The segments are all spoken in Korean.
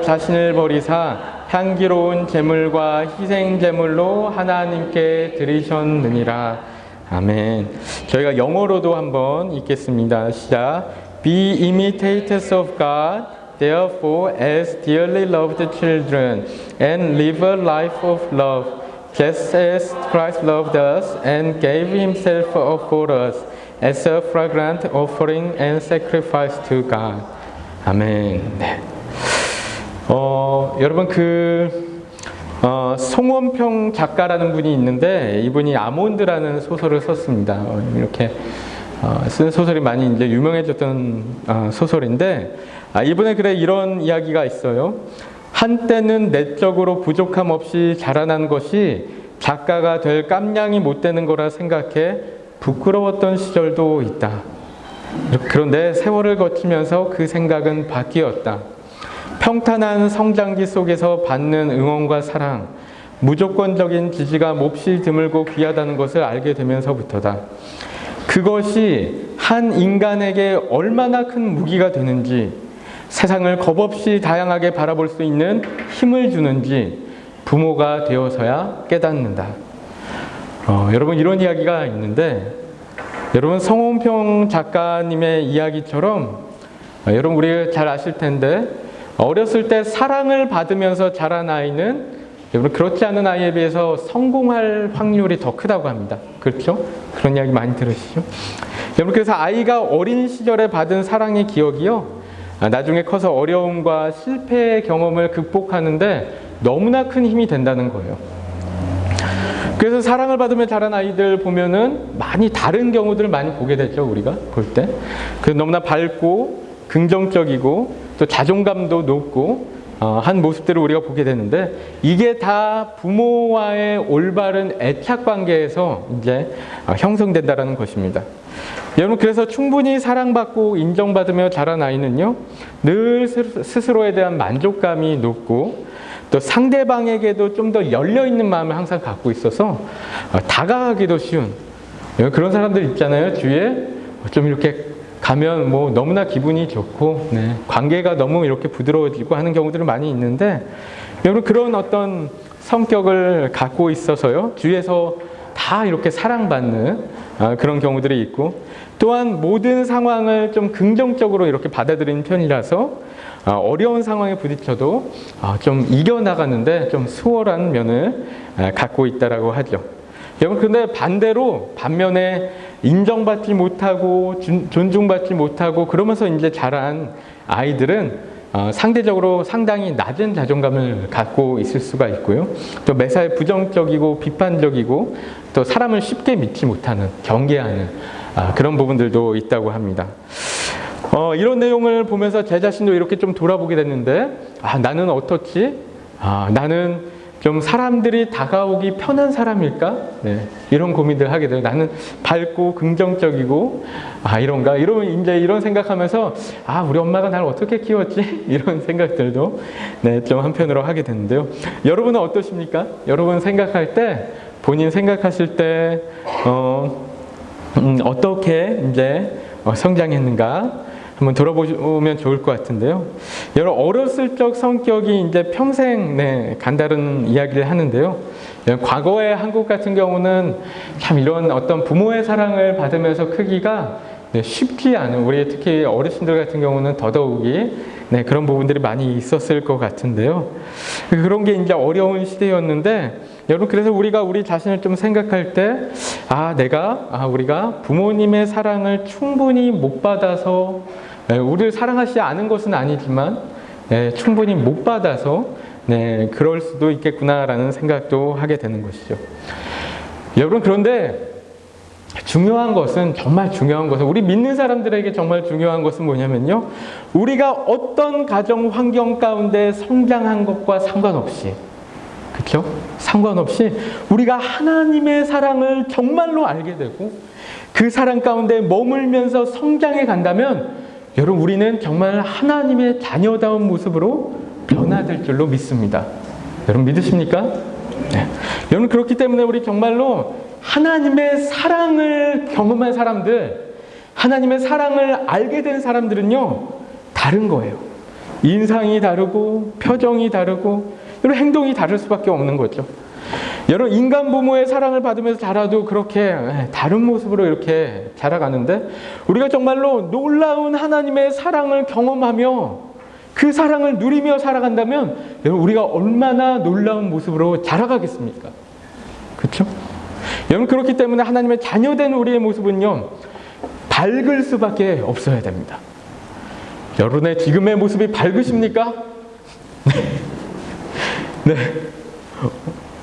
자신을 버리사 향기로운 제물과 희생 제물로 하나님께 드리셨느니라. 아멘. 저희가 영어로도 한번 읽겠습니다. 시작. Be imitators of God, therefore, as dearly loved children, and live a life of love, just as Christ loved us and gave himself up for us, as a fragrant offering and sacrifice to God. 아멘. 네. 여러분 송원평 작가라는 분이 있는데 이분이 아몬드라는 소설을 썼습니다. 이렇게 쓴 소설이 많이 이제 유명해졌던 소설인데 이분의 글에 이런 이야기가 있어요. 한때는 내적으로 부족함 없이 자라난 것이 작가가 될 깜냥이 못 되는 거라 생각해 부끄러웠던 시절도 있다. 그런데 세월을 거치면서 그 생각은 바뀌었다. 평탄한 성장기 속에서 받는 응원과 사랑, 무조건적인 지지가 몹시 드물고 귀하다는 것을 알게 되면서부터다. 그것이 한 인간에게 얼마나 큰 무기가 되는지, 세상을 겁없이 다양하게 바라볼 수 있는 힘을 주는지 부모가 되어서야 깨닫는다. 여러분 이런 이야기가 있는데, 여러분 성원평 작가님의 이야기처럼 여러분 우리 잘 아실 텐데 어렸을 때 사랑을 받으면서 자란 아이는 여러분 그렇지 않은 아이에 비해서 성공할 확률이 더 크다고 합니다. 그렇죠? 그런 이야기 많이 들으시죠? 여러분 그래서 아이가 어린 시절에 받은 사랑의 기억이요, 나중에 커서 어려움과 실패의 경험을 극복하는데 너무나 큰 힘이 된다는 거예요. 그래서 사랑을 받으며 자란 아이들 보면은 많이 다른 경우들을 많이 보게 되죠. 우리가 볼 때. 그래서 너무나 밝고 긍정적이고 또 자존감도 높고 한 모습들을 우리가 보게 되는데, 이게 다 부모와의 올바른 애착 관계에서 이제 형성된다라는 것입니다. 여러분 그래서 충분히 사랑받고 인정받으며 자란 아이는요, 늘 스스로에 대한 만족감이 높고 또 상대방에게도 좀 더 열려있는 마음을 항상 갖고 있어서 다가가기도 쉬운 그런 사람들 있잖아요. 주위에 좀 이렇게 가면 뭐 너무나 기분이 좋고 관계가 너무 이렇게 부드러워지고 하는 경우들이 많이 있는데, 여러분 그런 어떤 성격을 갖고 있어서요, 주위에서 다 이렇게 사랑받는 그런 경우들이 있고, 또한 모든 상황을 좀 긍정적으로 이렇게 받아들이는 편이라서 어려운 상황에 부딪혀도 좀 이겨나가는데 좀 수월한 면을 갖고 있다라고 하죠. 여러분 근데 반면에 인정받지 못하고 존중받지 못하고 그러면서 이제 자란 아이들은 상대적으로 상당히 낮은 자존감을 갖고 있을 수가 있고요. 또 매사에 부정적이고 비판적이고 또 사람을 쉽게 믿지 못하는, 경계하는 그런 부분들도 있다고 합니다. 이런 내용을 보면서 제 자신도 이렇게 좀 돌아보게 됐는데, 나는 어떻지? 나는 좀 사람들이 다가오기 편한 사람일까? 이런 고민들 하게 돼요. 나는 밝고 긍정적이고 이런가? 이런 생각하면서 우리 엄마가 나를 어떻게 키웠지? 이런 생각들도 좀 한편으로 하게 되는데요. 여러분은 어떠십니까? 여러분 생각할 때, 본인 생각하실 때 어떻게 이제 성장했는가? 한번 돌아보면 좋을 것 같은데요. 여러분 어렸을 적 성격이 이제 평생 간다는 이야기를 하는데요. 과거의 한국 같은 경우는 참 이런 어떤 부모의 사랑을 받으면서 크기가 쉽지 않은, 우리 특히 어르신들 같은 경우는 더더욱이 그런 부분들이 많이 있었을 것 같은데요. 그런 게 이제 어려운 시대였는데, 여러분 그래서 우리가 우리 자신을 좀 생각할 때 우리가 부모님의 사랑을 충분히 못 받아서, 우리를 사랑하시지 않은 것은 아니지만 충분히 못 받아서 그럴 수도 있겠구나라는 생각도 하게 되는 것이죠. 여러분 그런데 정말 중요한 것은, 우리 믿는 사람들에게 정말 중요한 것은 뭐냐면요, 우리가 어떤 가정 환경 가운데 성장한 것과 상관없이, 그렇죠? 상관없이 우리가 하나님의 사랑을 정말로 알게 되고 그 사랑 가운데 머물면서 성장해 간다면, 여러분 우리는 정말 하나님의 자녀다운 모습으로 변화될 줄로 믿습니다. 여러분 믿으십니까? 여러분 그렇기 때문에 우리 정말로 하나님의 사랑을 경험한 사람들, 하나님의 사랑을 알게 된 사람들은요, 다른 거예요. 인상이 다르고 표정이 다르고 이런 행동이 다를 수밖에 없는 거죠. 여러분, 인간 부모의 사랑을 받으면서 자라도 그렇게 다른 모습으로 이렇게 자라가는데, 우리가 정말로 놀라운 하나님의 사랑을 경험하며 그 사랑을 누리며 살아간다면 여러분, 우리가 얼마나 놀라운 모습으로 자라가겠습니까? 그렇죠? 여러분, 그렇기 때문에 하나님의 자녀된 우리의 모습은요, 밝을 수밖에 없어야 됩니다. 여러분의 지금의 모습이 밝으십니까? 네.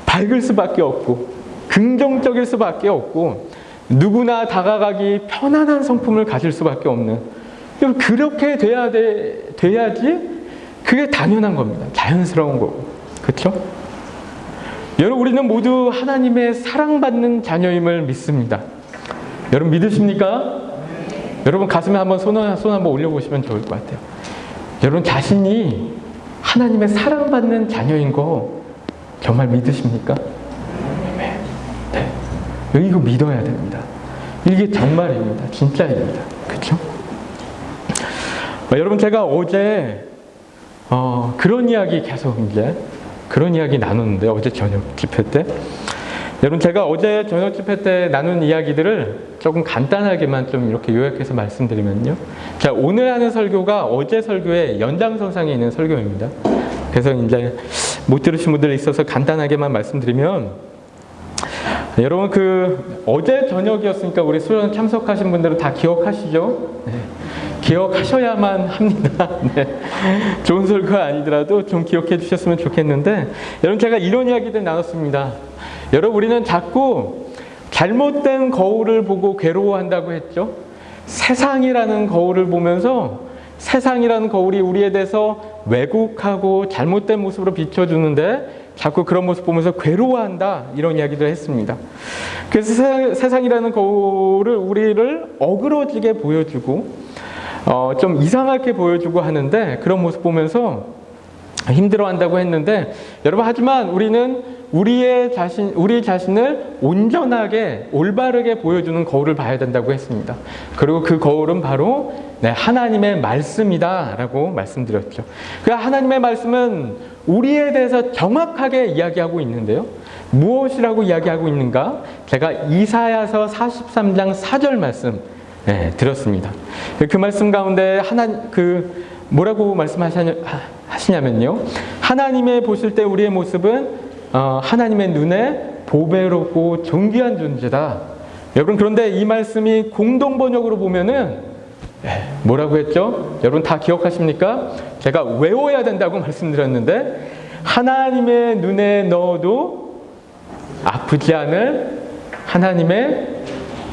밝을 수밖에 없고 긍정적일 수밖에 없고 누구나 다가가기 편안한 성품을 가질 수밖에 없는, 그렇게 돼야지 그게 당연한 겁니다. 자연스러운 거고. 그렇죠? 여러분, 우리는 모두 하나님의 사랑받는 자녀임을 믿습니다. 여러분, 믿으십니까? 여러분, 가슴에 한번 손 한번 올려보시면 좋을 것 같아요. 여러분, 자신이 하나님의 사랑받는 자녀인 거 정말 믿으십니까? 네. 이거 믿어야 됩니다. 이게 정말입니다. 진짜입니다. 그렇죠? 여러분, 제가 어제 그런 이야기 계속 그런 이야기 나눴는데, 어제 저녁 집회 때 여러분, 제가 어제 저녁 집회 때 나눈 이야기들을 조금 간단하게만 좀 이렇게 요약해서 말씀드리면요, 자, 오늘 하는 설교가 어제 설교의 연장선상에 있는 설교입니다. 그래서 이제 못 들으신 분들 있어서 간단하게만 말씀드리면, 여러분, 어제 저녁이었으니까 우리 수련 참석하신 분들은 다 기억하시죠? 네. 기억하셔야만 합니다. 네. 좋은 설교가 아니더라도 좀 기억해 주셨으면 좋겠는데, 여러분, 제가 이런 이야기들 나눴습니다. 여러분, 우리는 자꾸 잘못된 거울을 보고 괴로워한다고 했죠. 세상이라는 거울을 보면서 세상이라는 거울이 우리에 대해서 왜곡하고 잘못된 모습으로 비춰주는데 자꾸 그런 모습 보면서 괴로워한다, 이런 이야기를 했습니다. 그래서 세상이라는 거울을 우리를 어그러지게 보여주고 좀 이상하게 보여주고 하는데, 그런 모습 보면서 힘들어한다고 했는데, 여러분, 하지만 우리는 우리 자신을 온전하게 올바르게 보여주는 거울을 봐야 된다고 했습니다. 그리고 그 거울은 바로 하나님의 말씀이다라고 말씀드렸죠. 그 하나님의 말씀은 우리에 대해서 정확하게 이야기하고 있는데요, 무엇이라고 이야기하고 있는가? 제가 이사야서 43장 4절 말씀 들었습니다. 그 말씀 가운데 뭐라고 말씀하시냐면요, 하나님의 보실 때 우리의 모습은 하나님의 눈에 보배롭고 존귀한 존재다. 여러분, 그런데 이 말씀이 공동 번역으로 보면은 뭐라고 했죠? 여러분 다 기억하십니까? 제가 외워야 된다고 말씀드렸는데, 하나님의 눈에 넣어도 아프지 않을 하나님의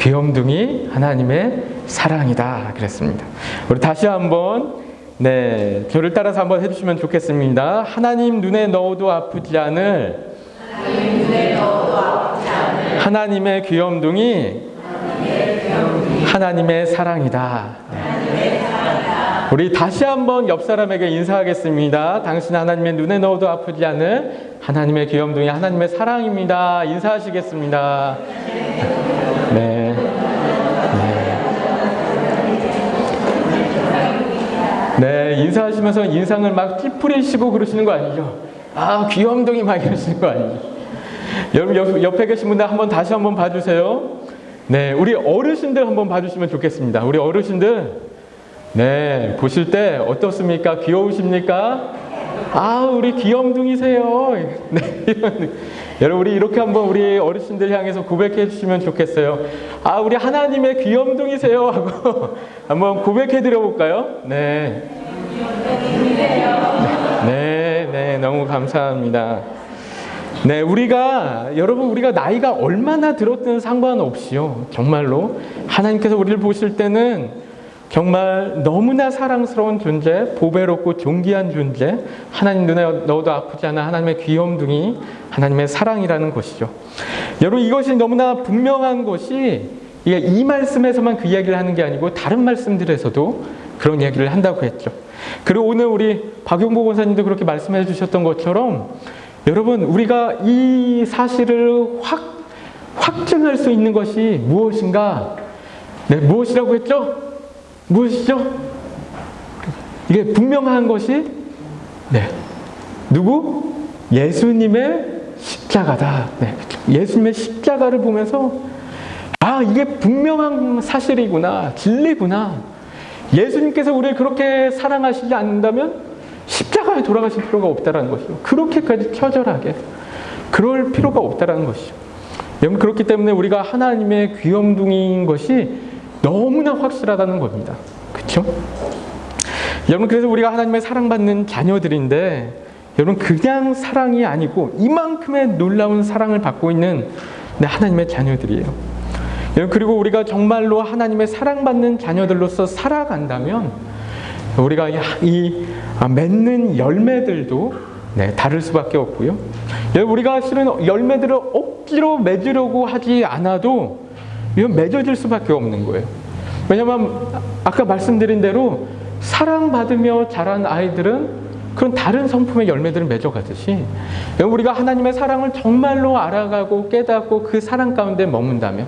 귀염둥이, 하나님의 사랑이다 그랬습니다. 우리 다시 한번 저를 따라서 한번 해주시면 좋겠습니다. 하나님 눈에 넣어도 아프지 않을 하나님의 귀염둥이, 하나님의 사랑이다. 우리 다시 한번 옆 사람에게 인사하겠습니다. 당신 하나님의 눈에 넣어도 아프지 않을 하나님의 귀염둥이, 하나님의 사랑입니다. 인사하시겠습니다. 네. 네, 인사하시면서 인상을 막 찌푸리시고 그러시는 거 아니죠? 아, 귀염둥이 막 이러시는 거 아니죠? 여러분, 옆에 계신 분들 다시 한번 봐주세요. 네, 우리 어르신들 한번 봐주시면 좋겠습니다. 우리 어르신들, 보실 때 어떻습니까? 귀여우십니까? 아, 우리 귀염둥이세요. 여러분, 우리 이렇게 한번 우리 어르신들 향해서 고백해 주시면 좋겠어요. 아, 우리 하나님의 귀염둥이세요 하고 한번 고백해 드려 볼까요? 네, 너무 감사합니다. 여러분, 우리가 나이가 얼마나 들었든 상관없이요, 정말로 하나님께서 우리를 보실 때는 정말 너무나 사랑스러운 존재, 보배롭고 존귀한 존재, 하나님 눈에 넣어도 아프지 않은 하나님의 귀염둥이, 하나님의 사랑이라는 것이죠. 여러분, 이것이 너무나 분명한 것이 이 말씀에서만 그 이야기를 하는 게 아니고 다른 말씀들에서도 그런 이야기를 한다고 했죠. 그리고 오늘 우리 박용보 권사님도 그렇게 말씀해 주셨던 것처럼, 여러분, 우리가 이 사실을 확증할 수 있는 것이 무엇인가? 무엇이라고 했죠? 무엇이죠? 이게 분명한 것이 누구? 예수님의 십자가다. 예수님의 십자가를 보면서 이게 분명한 사실이구나, 진리구나. 예수님께서 우리를 그렇게 사랑하시지 않는다면 십자가에 돌아가실 필요가 없다는 것이죠. 그렇게까지 처절하게 그럴 필요가 없다는 것이죠. 여러분, 그렇기 때문에 우리가 하나님의 귀염둥이인 것이 너무나 확실하다는 겁니다. 그렇죠? 여러분, 그래서 우리가 하나님의 사랑받는 자녀들인데, 여러분, 그냥 사랑이 아니고 이만큼의 놀라운 사랑을 받고 있는 하나님의 자녀들이에요. 여러분, 그리고 우리가 정말로 하나님의 사랑받는 자녀들로서 살아간다면 우리가 이 맺는 열매들도 다를 수밖에 없고요. 여러분, 우리가 실은 열매들을 억지로 맺으려고 하지 않아도 이건 맺어질 수밖에 없는 거예요. 왜냐하면 아까 말씀드린 대로 사랑받으며 자란 아이들은 그런 다른 성품의 열매들을 맺어가듯이 우리가 하나님의 사랑을 정말로 알아가고 깨닫고 그 사랑 가운데 머문다면,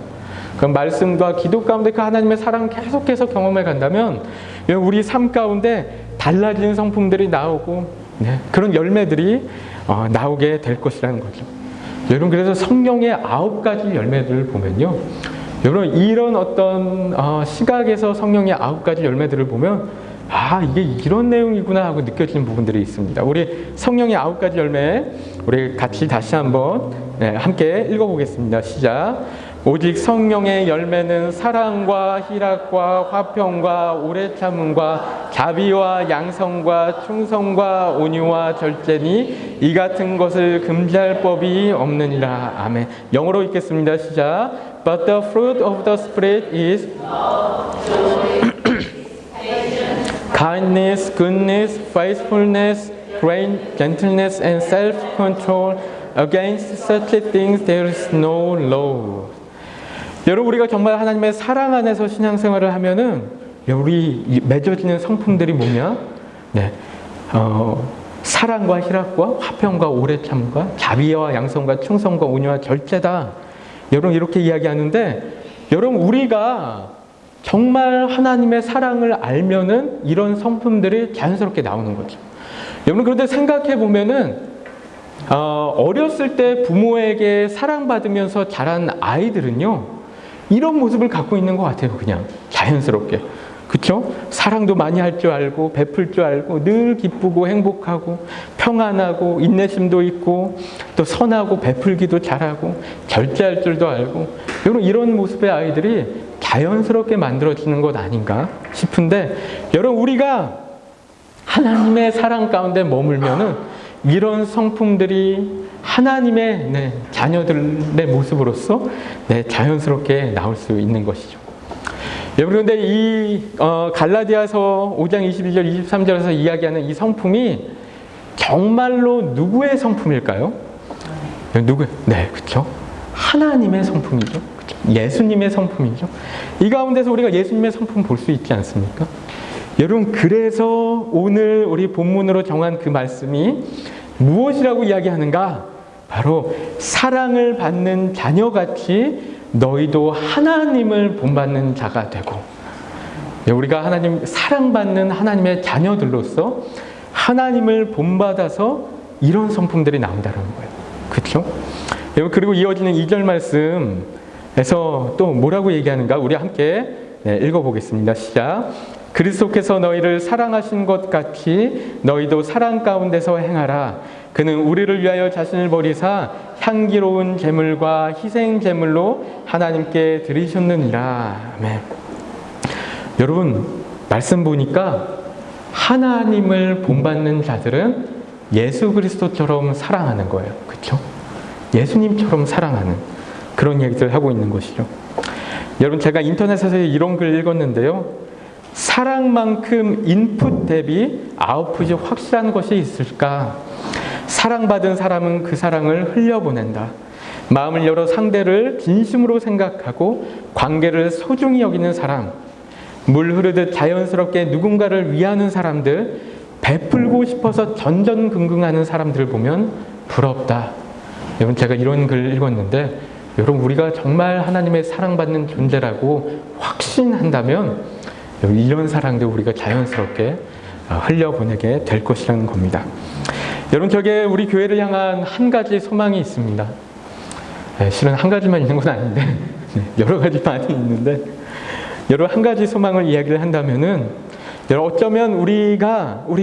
그 말씀과 기도 가운데 그 하나님의 사랑을 계속해서 경험해 간다면 우리 삶 가운데 달라진 성품들이 나오고 그런 열매들이 나오게 될 것이라는 거죠. 여러분, 그래서 성령의 9가지 열매들을 보면요, 여러분, 이런 어떤 시각에서 성령의 9가지 열매들을 보면 이게 이런 내용이구나 하고 느껴지는 부분들이 있습니다. 우리 성령의 9가지 열매, 우리 같이 다시 한번 함께 읽어보겠습니다. 시작. 오직 성령의 열매는 사랑과 희락과 화평과 오래 참음과 자비와 양성과 충성과 온유와 절제니 이 같은 것을 금지할 법이 없느니라. 아멘. 영어로 읽겠습니다. 시작. But the fruit of the Spirit is kindness, goodness, faithfulness, great gentleness, and self-control. Against such things there is no law. 여러분, 우리가 정말 하나님의 사랑 안에서 신앙생활을 하면은 우리 맺어지는 성품들이 뭐냐? 사랑과 희락과 화평과 오래 참과 자비와 양성과 충성과 온유와 절제다. 여러분, 이렇게 이야기하는데, 여러분, 우리가 정말 하나님의 사랑을 알면은 이런 성품들이 자연스럽게 나오는 거죠. 여러분, 그런데 생각해 보면은 어렸을 때 부모에게 사랑받으면서 자란 아이들은요, 이런 모습을 갖고 있는 것 같아요. 그냥 자연스럽게. 그렇죠? 사랑도 많이 할 줄 알고 베풀 줄 알고 늘 기쁘고 행복하고 평안하고 인내심도 있고 또 선하고 베풀기도 잘하고 절제할 줄도 알고, 여러분, 이런 모습의 아이들이 자연스럽게 만들어지는 것 아닌가 싶은데, 여러분, 우리가 하나님의 사랑 가운데 머물면은 이런 성품들이 하나님의 자녀들의 모습으로서 자연스럽게 나올 수 있는 것이죠. 여러분, 그런데 이 갈라디아서 5장 22절 23절에서 이야기하는 이 성품이 정말로 누구의 성품일까요? 그렇죠? 하나님의 성품이죠. 그렇죠? 예수님의 성품이죠. 이 가운데서 우리가 예수님의 성품 볼 수 있지 않습니까? 여러분, 그래서 오늘 우리 본문으로 정한 그 말씀이 무엇이라고 이야기하는가? 바로 사랑을 받는 자녀같이 너희도 하나님을 본받는 자가 되고, 우리가 하나님 사랑받는 하나님의 자녀들로서 하나님을 본받아서 이런 성품들이 나온다는 거예요. 그렇죠? 그리고 이어지는 2절 말씀에서 또 뭐라고 얘기하는가? 우리 함께 읽어보겠습니다. 시작. 그리스도께서 너희를 사랑하신 것 같이 너희도 사랑 가운데서 행하라. 그는 우리를 위하여 자신을 버리사 향기로운 제물과 희생 제물로 하나님께 드리셨느니라. 아멘. 여러분, 말씀 보니까 하나님을 본받는 자들은 예수 그리스도처럼 사랑하는 거예요. 그렇죠? 예수님처럼 사랑하는 그런 얘기를 하고 있는 것이죠. 여러분, 제가 인터넷에서 이런 글 읽었는데요. 사랑만큼 인풋 대비 아웃풋이 확실한 것이 있을까? 사랑받은 사람은 그 사랑을 흘려보낸다. 마음을 열어 상대를 진심으로 생각하고 관계를 소중히 여기는 사람, 물 흐르듯 자연스럽게 누군가를 위하는 사람들, 베풀고 싶어서 전전긍긍하는 사람들을 보면 부럽다. 여러분, 제가 이런 글 읽었는데, 여러분, 우리가 정말 하나님의 사랑받는 존재라고 확신한다면 이런 사랑들 우리가 자연스럽게 흘려보내게 될 것이라는 겁니다. 여러분, 저게 우리 교회를 향한 한 가지 소망이 있습니다. 실은 한 가지만 있는 건 아닌데 여러 가지 많이 있는데, 여러분, 한 가지 소망을 이야기를 한다면은, 여러분, 어쩌면 우리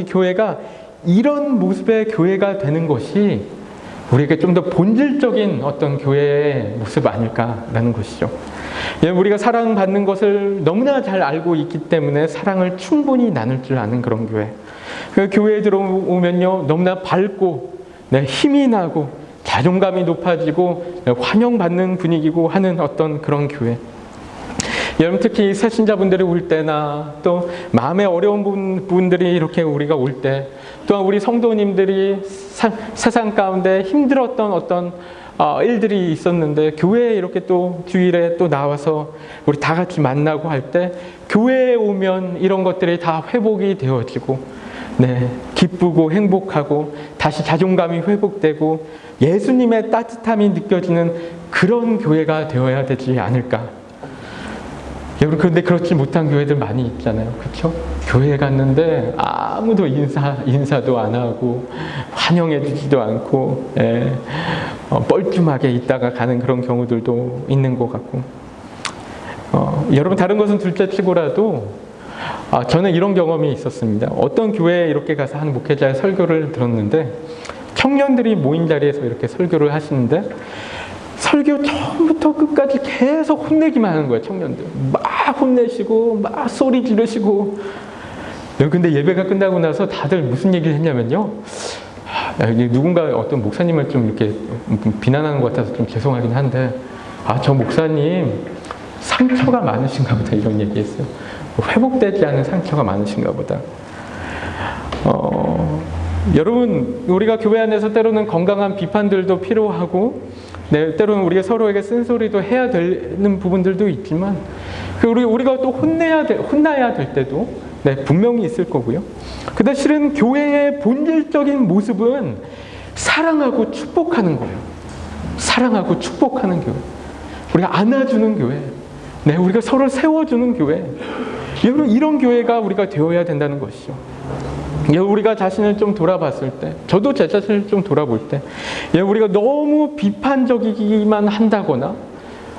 교회가 이런 모습의 교회가 되는 것이 우리에게 좀 더 본질적인 어떤 교회의 모습 아닐까라는 것이죠. 우리가 사랑받는 것을 너무나 잘 알고 있기 때문에 사랑을 충분히 나눌 줄 아는 그런 교회. 그 교회에 들어오면요, 너무나 밝고 힘이 나고 자존감이 높아지고 환영받는 분위기고 하는 어떤 그런 교회. 여러분, 특히 새신자분들이 올 때나 또 마음에 어려운 분들이 이렇게 우리가 올 때, 또한 우리 성도님들이 세상 가운데 힘들었던 어떤 일들이 있었는데 교회에 이렇게 또 주일에 또 나와서 우리 다 같이 만나고 할 때, 교회에 오면 이런 것들이 다 회복이 되어지고 기쁘고 행복하고 다시 자존감이 회복되고 예수님의 따뜻함이 느껴지는 그런 교회가 되어야 되지 않을까. 여러분, 그런데 그렇지 못한 교회들 많이 있잖아요. 그렇죠? 교회에 갔는데 아무도 인사도 안 하고 환영해 주지도 않고 뻘쭘하게 있다가 가는 그런 경우들도 있는 것 같고, 여러분, 다른 것은 둘째 치고라도 저는 이런 경험이 있었습니다. 어떤 교회에 이렇게 가서 한 목회자의 설교를 들었는데, 청년들이 모인 자리에서 이렇게 설교를 하시는데 설교 처음부터 끝까지 계속 혼내기만 하는 거예요. 청년들 막 혼내시고 막 소리 지르시고. 근데 예배가 끝나고 나서 다들 무슨 얘기를 했냐면요, 누군가 어떤 목사님을 좀 이렇게 비난하는 것 같아서 좀 죄송하긴 한데, 저 목사님 상처가 많으신가 보다, 이런 얘기했어요. 회복되지 않은 상처가 많으신가 보다. 여러분, 우리가 교회 안에서 때로는 건강한 비판들도 필요하고, 때로는 우리가 서로에게 쓴소리도 해야 되는 부분들도 있지만, 우리가 또 혼나야 될 때도 분명히 있을 거고요. 근데 실은 교회의 본질적인 모습은 사랑하고 축복하는 거예요. 사랑하고 축복하는 교회. 우리가 안아주는 교회. 우리가 서로 세워주는 교회. 여러분, 이런 교회가 우리가 되어야 된다는 것이죠. 우리가 자신을 좀 돌아봤을 때, 저도 제 자신을 좀 돌아볼 때, 우리가 너무 비판적이기만 한다거나,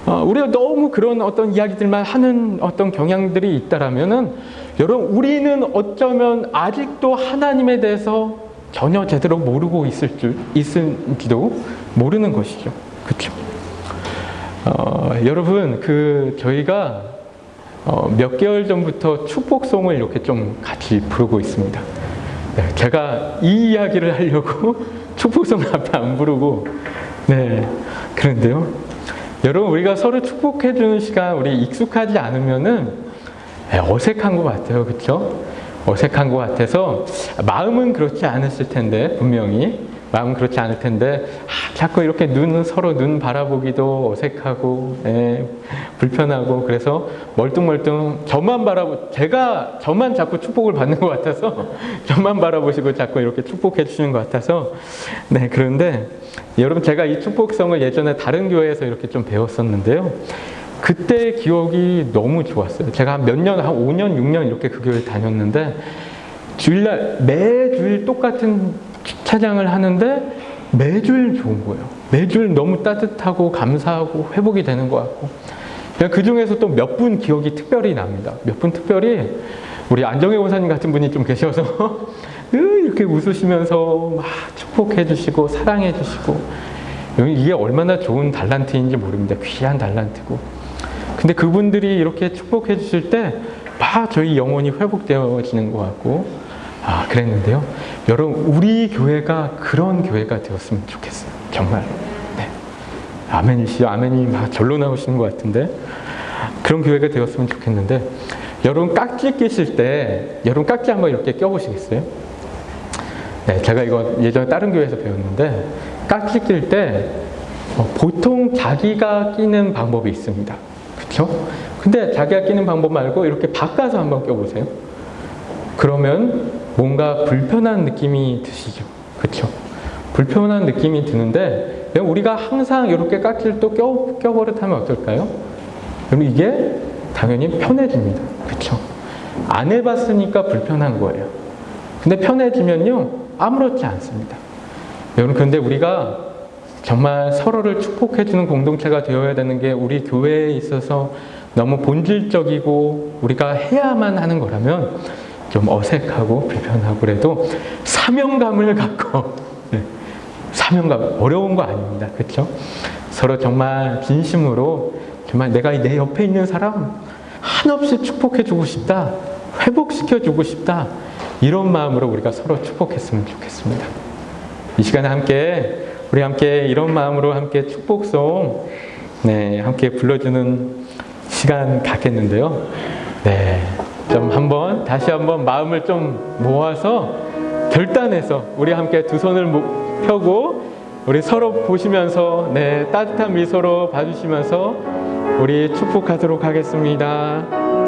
우리가 너무 그런 어떤 이야기들만 하는 어떤 경향들이 있다라면은, 여러분, 우리는 어쩌면 아직도 하나님에 대해서 전혀 제대로 모르고 있을지도 모르는 것이죠. 그렇죠? 여러분, 저희가 몇 개월 전부터 축복송을 이렇게 좀 같이 부르고 있습니다. 제가 이 이야기를 하려고 축복송 앞에 안 부르고, 그런데요, 여러분, 우리가 서로 축복해주는 시간, 우리 익숙하지 않으면은 어색한 것 같아요. 그렇죠? 어색한 것 같아서, 마음은 그렇지 않으실 텐데, 분명히 마음은 그렇지 않을 텐데, 자꾸 이렇게 서로 눈 바라보기도 어색하고, 불편하고, 그래서 멀뚱멀뚱 저만 자꾸 축복을 받는 것 같아서, 저만 바라보시고 자꾸 이렇게 축복해 주시는 것 같아서, 그런데 여러분, 제가 이 축복성을 예전에 다른 교회에서 이렇게 좀 배웠었는데요, 그때 기억이 너무 좋았어요. 제가 한 5년, 6년 이렇게 그 교회를 다녔는데, 매주일 똑같은 찬양을 하는데 매주일 좋은 거예요. 매주일 너무 따뜻하고 감사하고 회복이 되는 것 같고, 그 중에서 또 몇 분 기억이 특별히 납니다. 몇 분 특별히, 우리 안정혜 원사님 같은 분이 좀 계셔서 이렇게 웃으시면서 막 축복해 주시고 사랑해 주시고, 이게 얼마나 좋은 달란트인지 모릅니다. 귀한 달란트고. 근데 그분들이 이렇게 축복해 주실 때 막 저희 영혼이 회복되어지는 것 같고, 그랬는데요. 여러분, 우리 교회가 그런 교회가 되었으면 좋겠어요. 정말. 아멘이시죠? 아멘이 막 절로 나오시는 것 같은데, 그런 교회가 되었으면 좋겠는데, 여러분, 깍지 끼실 때, 여러분, 깍지 한번 이렇게 껴보시겠어요? 제가 이거 예전에 다른 교회에서 배웠는데, 깍지 낄 때 보통 자기가 끼는 방법이 있습니다. 그렇죠? 근데 자기가 끼는 방법 말고 이렇게 바꿔서 한번 껴보세요. 그러면 뭔가 불편한 느낌이 드시죠. 그렇죠? 불편한 느낌이 드는데, 우리가 항상 이렇게 깍지를 또 껴버릇하면 어떨까요? 그럼 이게 당연히 편해집니다. 그렇죠? 안 해봤으니까 불편한 거예요. 근데 편해지면요, 아무렇지 않습니다. 여러분, 그런데 우리가 정말 서로를 축복해주는 공동체가 되어야 되는 게 우리 교회에 있어서 너무 본질적이고 우리가 해야만 하는 거라면 좀 어색하고 불편하고 그래도 사명감을 갖고, 네, 사명감, 어려운 거 아닙니다. 그렇죠? 서로 정말 진심으로 정말 내가 내 옆에 있는 사람 한없이 축복해주고 싶다, 회복시켜주고 싶다, 이런 마음으로 우리가 서로 축복했으면 좋겠습니다. 이 시간에 우리 함께 이런 마음으로 함께 축복송, 네, 함께 불러주는 시간 갖겠는데요. 네, 좀 다시 한번 마음을 좀 모아서 결단해서 우리 함께 두 손을 펴고 우리 서로 보시면서, 네, 따뜻한 미소로 봐주시면서 우리 축복하도록 하겠습니다.